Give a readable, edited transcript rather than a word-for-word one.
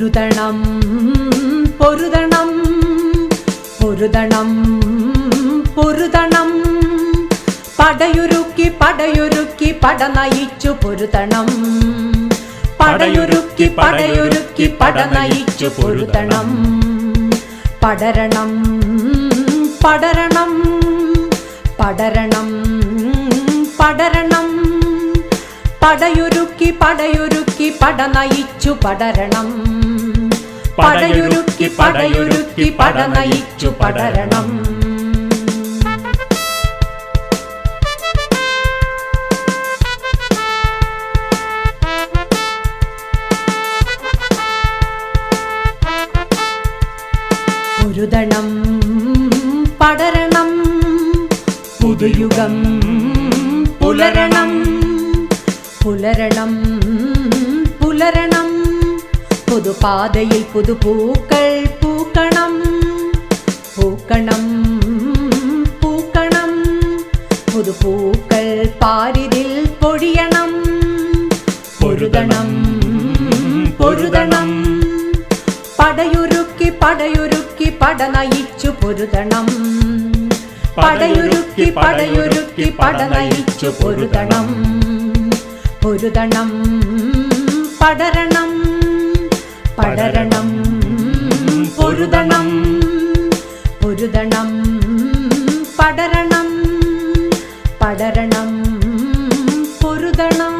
പൊരുതണം പൊരുതണം പൊരുതണം പൊരുതണം പടയൊരുക്കി പടയൊരുക്കി പട നയിച്ചു പൊരുതണം പടയൊരുക്കി പടയൊരുക്കി പട നയിച്ചു പൊരുതണം പടരണം പടരണം പടരണം പടരണം പടയൊരുക്കി പടയൊരുക്കി പട നയിച്ചു പടരണം പടയൊരുക്കി പടയൊരുക്കി പട നയിച്ചു പടരണം പൊരുതണം പടരണം പുതുയുഗം പുലരണം പുലരണം പുലരണം പുതുപാതയിൽ പുതുപൂക്കൾ പൂക്കണം പൂക്കണം പൂക്കണം പുതുപൂക്കൾ പാരിതിൽ പൊഴിയണം പൊരുതണം പൊരുതണം പടയൊരുക്കി പടയൊരുക്കി പട നയിച്ചു പൊരുതണം പടയൊരുക്കി പടയൊരുക്കി പട നയിച്ചു പൊരുതണം പൊരുതണം പടരണം പടരണം പൊരുതണം പൊരുതണം പടരണം പടരണം പൊരുതണം